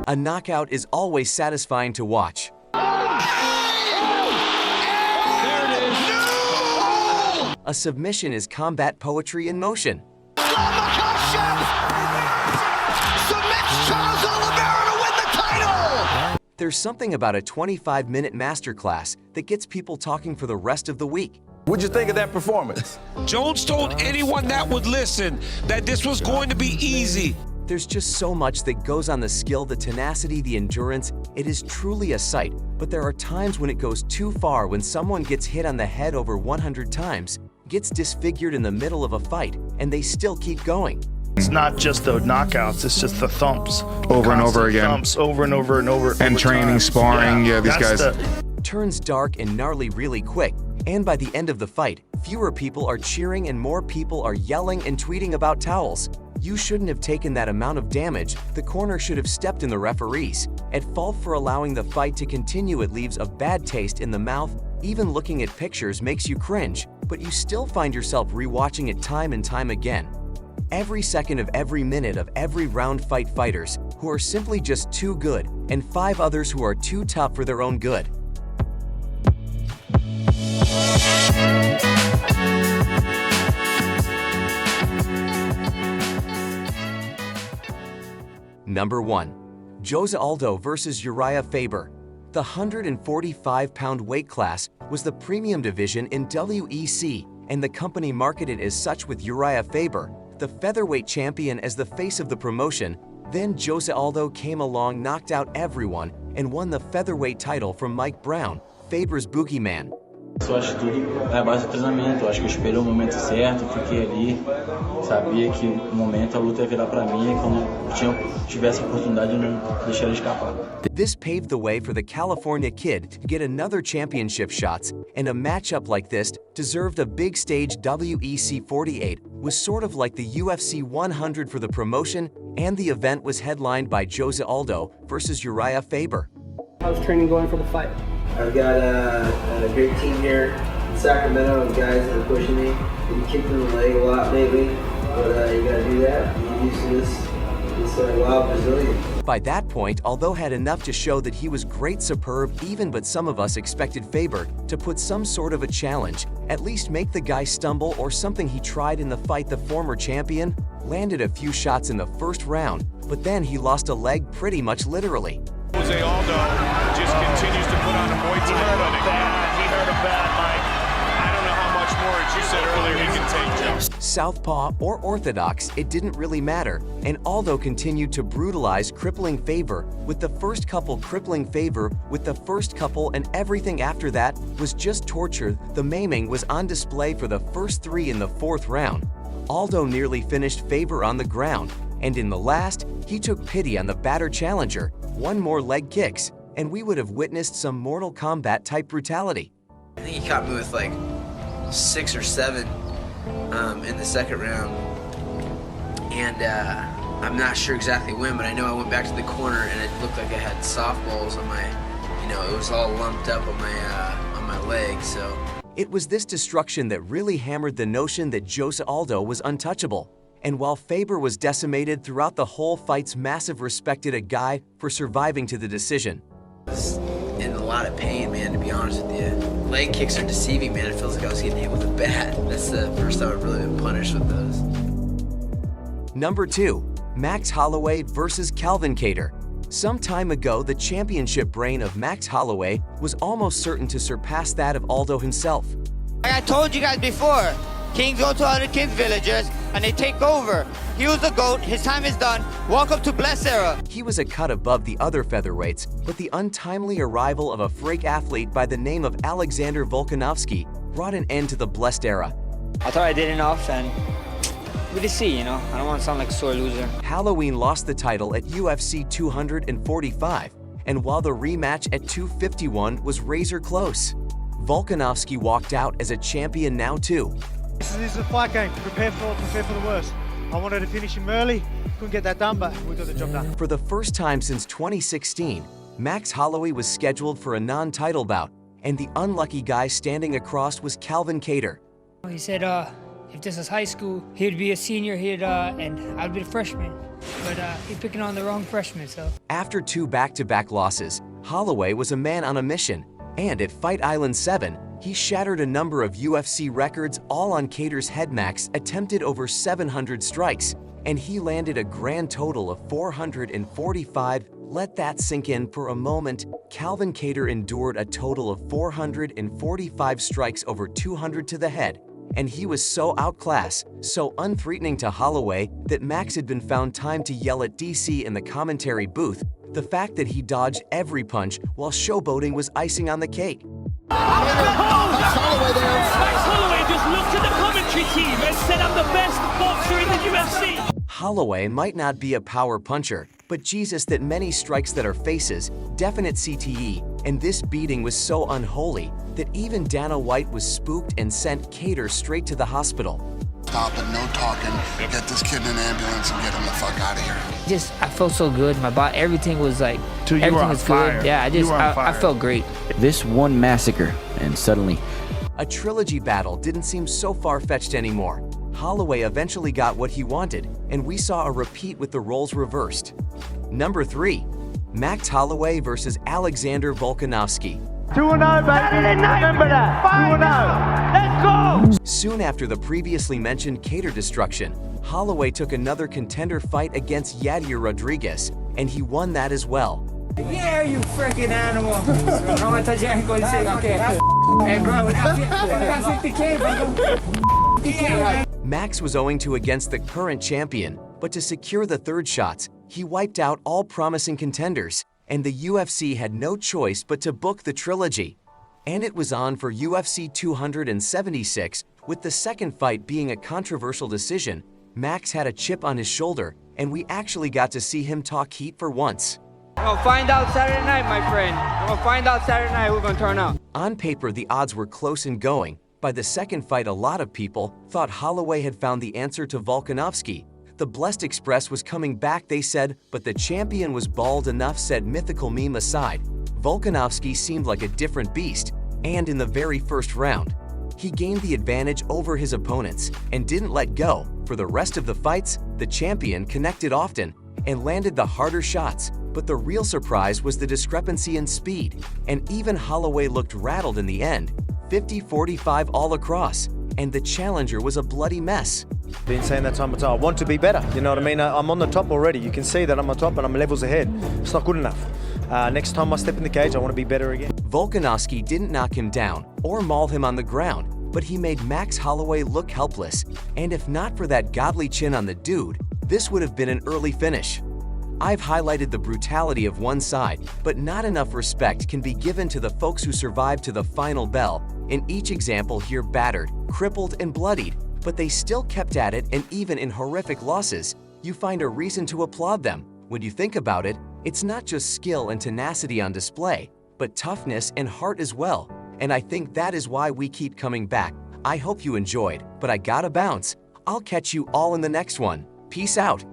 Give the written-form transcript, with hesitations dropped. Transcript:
A knockout is always satisfying to watch. A submission is combat poetry in motion. There's something about a 25-minute masterclass that gets people talking for the rest of the week. What'd you think of that performance? Jones told anyone that would listen that this was going to be easy. There's just so much that goes on: the skill, the tenacity, the endurance. It is truly a sight, but there are times when it goes too far, when someone gets hit on the head over 100 times, gets disfigured in the middle of a fight, and they still keep going. It's not just the knockouts, it's just the thumps. Over and over again. Thumps over and over and over. And training, time. sparring, yeah, these guys. Turns dark and gnarly really quick, and by the end of the fight, fewer people are cheering and more people are yelling and tweeting about towels. You shouldn't have taken that amount of damage. The corner should have stepped in. The referees at fault for allowing the fight to continue. It leaves a bad taste in the mouth. Even looking at pictures makes you cringe, but you still find yourself rewatching it time and time again. Every second of every minute of every round, fight fighters who are simply just too good, and 5 others who are too tough for their own good. Number 1. Jose Aldo versus Uriah Faber. The 145-pound weight class was the premium division in WEC, and the company marketed as such, with Uriah Faber, the featherweight champion, as the face of the promotion. Then Jose Aldo came along, knocked out everyone, and won the featherweight title from Mike Brown, Faber's boogeyman. Eu acho que tudo é a base do treinamento. Eu acho que eu esperei o momento certo, fiquei ali, sabia que o momento, a luta ia virar para mim, e quando eu tivesse a oportunidade, eu não deixaria escapar. This paved the way for the California Kid to get another championship shots, and a matchup like this deserved a big stage. WEC 48 was sort of like the UFC 100 for the promotion, and the event was headlined by Jose Aldo versus Uriah Faber. How's training going for the fight? I've got a great team here in Sacramento of guys that are pushing me. Been kicked in the leg a lot lately, but you gotta do that. Get used to this wild Brazilian. By that point, Aldo had enough to show that he was great, superb even, but some of us expected Faber to put some sort of a challenge, at least make the guy stumble or something. He tried in the fight. The former champion landed a few shots in the first round, but then he lost a leg, pretty much literally. Jose Aldo just continues to put on a Muay Thai clinic. He hurt a bad, Mike. I don't know how much more, as you said earlier, he can take, Joe. Southpaw or orthodox, it didn't really matter, and Aldo continued to brutalize, crippling Faber with the first couple, and everything after that was just torture. The maiming was on display for the first 3 in the 4th round. Aldo nearly finished Faber on the ground, and in the last, he took pity on the battered challenger. 1 more leg kicks, and we would have witnessed some Mortal Kombat type brutality. I think he caught me with like 6 or 7 in the 2nd round, and I'm not sure exactly when, but I know I went back to the corner and it looked like I had softballs on my, it was all lumped up on my leg. So it was this destruction that really hammered the notion that Jose Aldo was untouchable. And while Faber was decimated throughout the whole fight's massive, respected a guy for surviving to the decision. In a lot of pain, man, to be honest with you. Leg kicks are deceiving, man. It feels like I was getting hit with a bat. That's the first time I've really been punished with those. Number 2. Max Holloway versus Calvin Kattar. Some time ago, the championship reign of Max Holloway was almost certain to surpass that of Aldo himself. Like I told you guys before, kings go to other kings' villages and they take over. He was the GOAT, his time is done. Welcome to Bless Era. He was a cut above the other featherweights, but the untimely arrival of a freak athlete by the name of Alexander Volkanovski brought an end to the Blessed Era. I thought I did enough, and we just see, I don't want to sound like a sore loser. Halloween lost the title at UFC 245, and while the rematch at 251 was razor close, Volkanovski walked out as a champion now too. This is a fight game. Prepare for the worst. I wanted to finish him early. Couldn't get that done, but we got the job done. For the first time since 2016, Max Holloway was scheduled for a non-title bout, and the unlucky guy standing across was Calvin Kattar. He said, if this was high school, he'd be a senior, and I'd be a freshman. But he's picking on the wrong freshman, so. After 2 back-to-back losses, Holloway was a man on a mission, and at Fight Island 7, he shattered a number of UFC records, all on Kattar's head. Max attempted over 700 strikes, and he landed a grand total of 445. Let that sink in for a moment. Calvin Kattar endured a total of 445 strikes over 200 to the head, and he was so outclassed, so unthreatening to Holloway that Max had been found time to yell at DC in the commentary booth. The fact that he dodged every punch while showboating was icing on the cake. Max Holloway just looked at the commentary team and said, "I'm the best boxer in the UFC." Holloway might not be a power puncher, but Jesus, that many strikes that are faces, definite CTE, and this beating was so unholy that even Dana White was spooked and sent Kattar straight to the hospital. Stop it, no talking, get this kid in an ambulance and get him the fuck out of here. I felt so good. My body, everything was like, everything was good. Yeah, I felt great. This one massacre, and suddenly. A trilogy battle didn't seem so far-fetched anymore. Holloway eventually got what he wanted, and we saw a repeat with the roles reversed. Number 3, Max Holloway versus Alexander Volkanovski. 2-0, baby. Remember that. 2-0. Let's go. Soon after the previously mentioned Kattar destruction, Holloway took another contender fight against Yadir Rodriguez, and he won that as well. Yeah, you freaking animal. No me touch your ankle and say, okay. Hey, bro. Max was 0-2 against the current champion, but to secure the third shots, he wiped out all promising contenders, and the UFC had no choice but to book the trilogy. And it was on for UFC 276, with the second fight being a controversial decision. Max had a chip on his shoulder, and we actually got to see him talk heat for once. We'll find out Saturday night, my friend. We'll find out Saturday night who's gonna turn out. On paper, the odds were close and going. By the second fight, a lot of people thought Holloway had found the answer to Volkanovski. The Blessed Express was coming back, they said, but the champion was bald enough, said mythical meme aside. Volkanovski seemed like a different beast, and in the very first round, he gained the advantage over his opponents and didn't let go. For the rest of the fights, the champion connected often and landed the harder shots, but the real surprise was the discrepancy in speed, and even Holloway looked rattled in the end, 50-45 all across, and the challenger was a bloody mess. Been saying that time and time, I want to be better, you know what I mean? I'm on the top already. You can see that I'm on top and I'm levels ahead. It's not good enough. Next time I step in the cage, I want to be better again. Volkanovski didn't knock him down or maul him on the ground, but he made Max Holloway look helpless, and if not for that godly chin on the dude, this would have been an early finish. I've highlighted the brutality of one side, but not enough respect can be given to the folks who survived to the final bell. In each example here, battered, crippled, and bloodied, but they still kept at it, and even in horrific losses, you find a reason to applaud them. When you think about it, it's not just skill and tenacity on display, but toughness and heart as well. And I think that is why we keep coming back. I hope you enjoyed, but I gotta bounce. I'll catch you all in the next one. Peace out.